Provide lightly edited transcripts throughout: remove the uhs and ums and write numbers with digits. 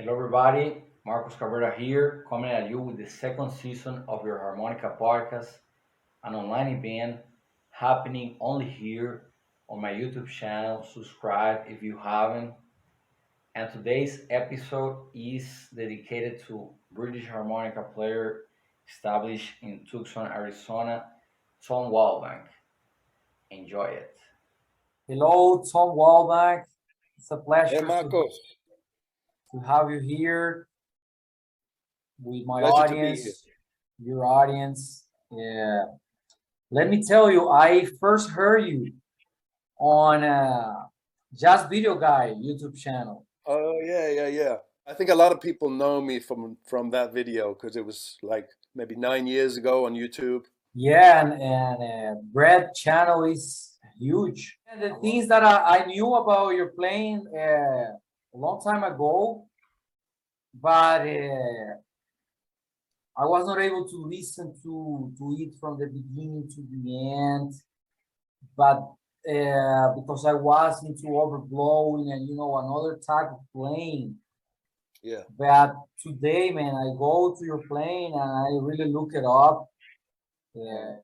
Hello, everybody. Marcos Cabrera here, coming at you with the second season of your Harmonica podcast, an online event happening only here on my YouTube channel. Subscribe if you haven't. And today's episode is dedicated to British harmonica player established in Tucson, Arizona, Tom Walbank. Enjoy it. Hello, Tom Walbank. It's a Hey, pleasure Marcos. to have you here with my Pleasure to be here. audience, your audience. Yeah. Let me tell you, I first heard you on Jazz Video Guy YouTube channel. Oh, yeah. I think a lot of people know me from that video because it was like maybe 9 years ago on YouTube. Yeah, and Brad channel is huge. And the things that I knew about your playing a long time ago, but I was not able to listen to it from the beginning to the end, but because I was into overblowing and another type of playing. Yeah. But today, man, I go to your playing and I really look it up.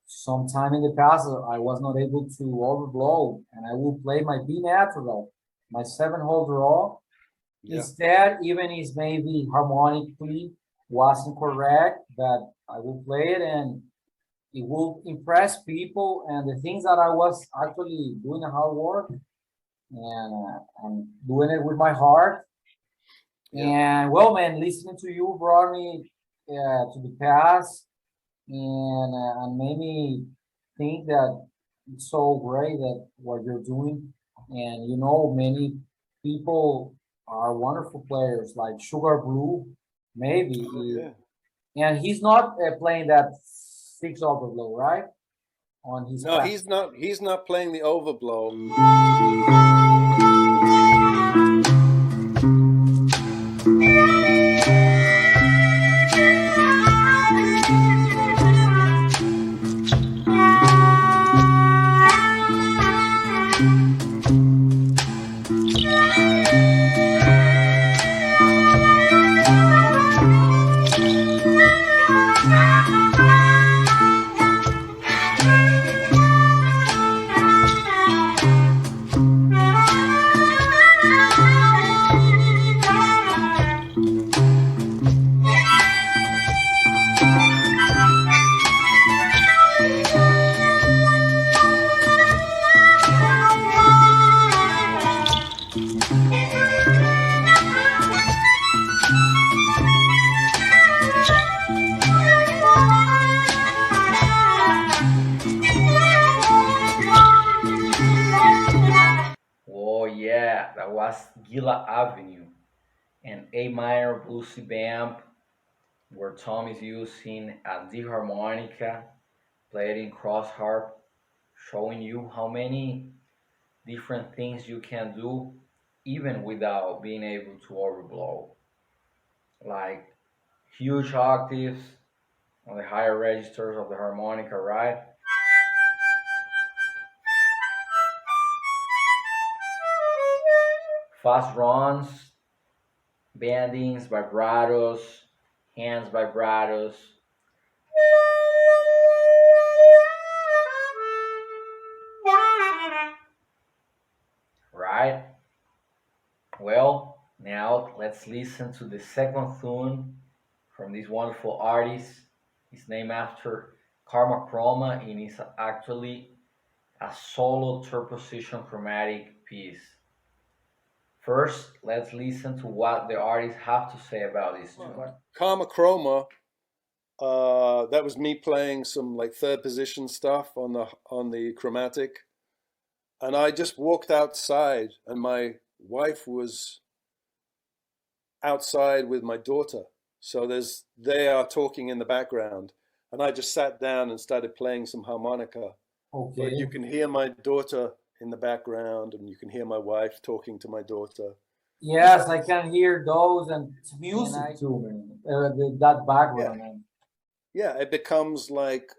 Sometime in the past, I was not able to overblow, and I will play my B natural, my 7-hole draw. Yeah. Instead, even if maybe harmonically wasn't correct, but I will play it and it will impress people. And the things that I was actually doing the hard work and doing it with my heart. Yeah. And well, man, listening to you brought me to the past and made me think that it's so great that what you're doing. And many people are wonderful players like Sugar Blue, maybe. Oh, yeah. And he's not playing that six overblow, right? On his No, he's not. He's not playing the overblow. Oh, yeah, that was Gila Avenue, an A minor bluesy vamp where Tom is using a D harmonica played in cross harp, showing you how many different things you can do even without being able to overblow. Like huge octaves on the higher registers of the harmonica, right? Fast runs, bendings, vibratos, hands vibratos. Right? Well, now let's listen to the second tune from this wonderful artist. It's named after Karma Chroma and is actually a solo third position chromatic piece. First, let's listen to what the artists have to say about this tune. Karma Chroma. That was me playing some like third position stuff on the chromatic, and I just walked outside, and my wife was outside with my daughter. So they are talking in the background, and I just sat down and started playing some harmonica. Okay. But you can hear my daughter in the background, and you can hear my wife talking to my daughter. Yes, I can hear those, and it's music too, man. That background, man. Yeah, it becomes like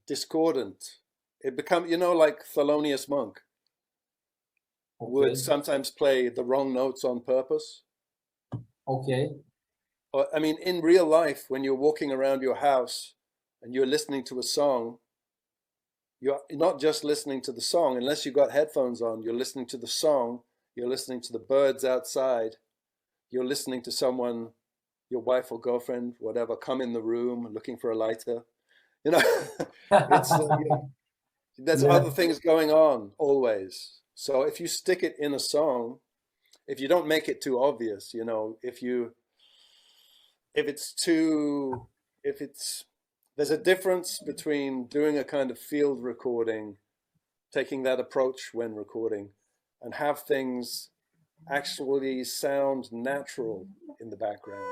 discordant. It becomes, like Thelonious Monk. would Okay. sometimes play the wrong notes on purpose. Okay. Or, I mean, in real life, when you're walking around your house and you're listening to a song, you're not just listening to the song, unless you've got headphones on, you're listening to the song, you're listening to the birds outside, you're listening to someone, your wife or girlfriend, whatever, come in the room looking for a lighter. You know, it's there's Yeah. other things going on always. So if you stick it in a song, if you don't make it too obvious, you know, if it's too, if it's, there's a difference between doing a kind of field recording, taking that approach when recording, and have things actually sound natural in the background.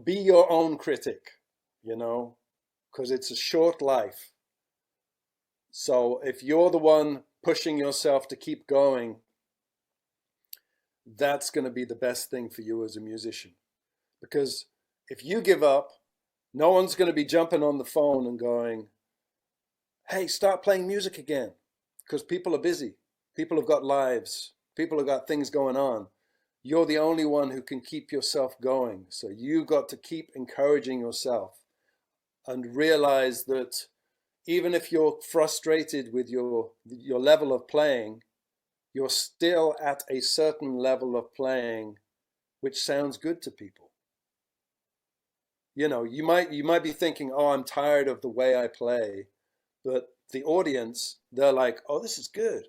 Be your own critic, you know, because it's a short life. So if you're the one pushing yourself to keep going, that's going to be the best thing for you as a musician. Because if you give up, no one's going to be jumping on the phone and going, hey, start playing music again. Because people are busy. People have got lives. People have got things going on. You're the only one who can keep yourself going. So you got to keep encouraging yourself and realize that even if you're frustrated with your level of playing, you're still at a certain level of playing which sounds good to people. You know, you might be thinking, oh, I'm tired of the way I play, but the audience, they're like, oh, this is good.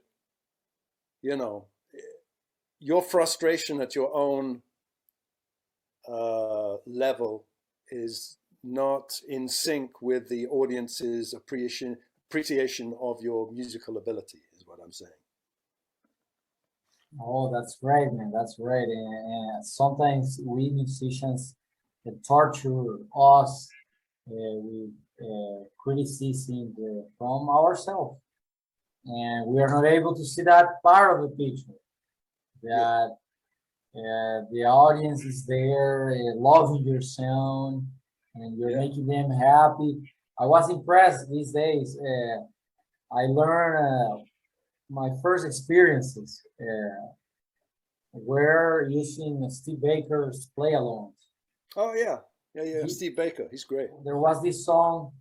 You know, your frustration at your own level is not in sync with the audience's appreciation of your musical ability, is what I'm saying. Oh, that's great, man. That's great. And sometimes we musicians torture us with criticism from ourselves, and we are not able to see that part of the picture. Yeah. That the audience is there loving your sound, and you're Yeah. making them happy. I was impressed these days. I learned my first experiences were using Steve Baker's play alongs. Oh yeah. Yeah, yeah. He, Steve Baker, he's great. there was this song.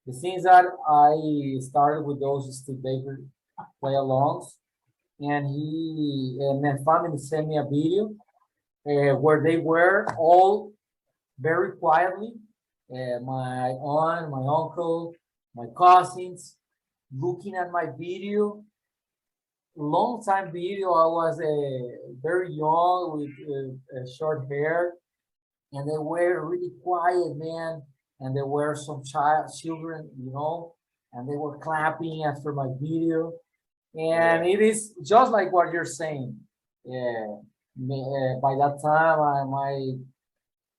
The things that I started with those Steve Baker play alongs, and my family sent me a video where they were all very quietly, my aunt, my uncle, my cousins, looking at my video. Long time video. I was very young with short hair, and they were really quiet, man. And there were some children, and they were clapping after my video. And Yeah. it is just like what you're saying. Yeah, by that time, I might,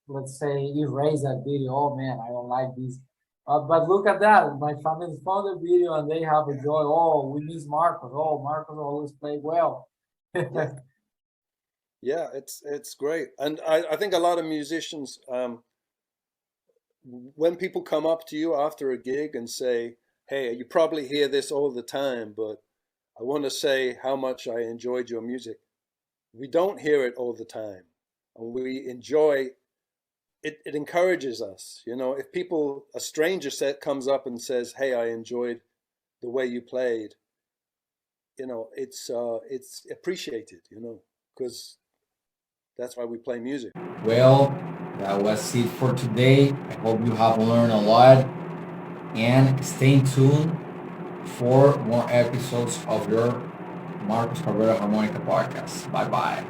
let's say, erase that video. Oh man, I don't like this. But look at that. My family found the video and they have a joy. Oh, we miss Marcos. Oh, Marcos always played well. Yeah, yeah, it's great, and I think a lot of musicians, when people come up to you after a gig and say, "Hey, you probably hear this all the time, but I want to say how much I enjoyed your music." We don't hear it all the time, and we enjoy it. It encourages us, you know. If people, a stranger set comes up and says, "Hey, I enjoyed the way you played," you know, it's appreciated, you know, because that's why we play music. Well, that was it for today. I hope you have learned a lot and stay tuned for more episodes of your Marcos Cabrera Harmonica podcast. Bye bye.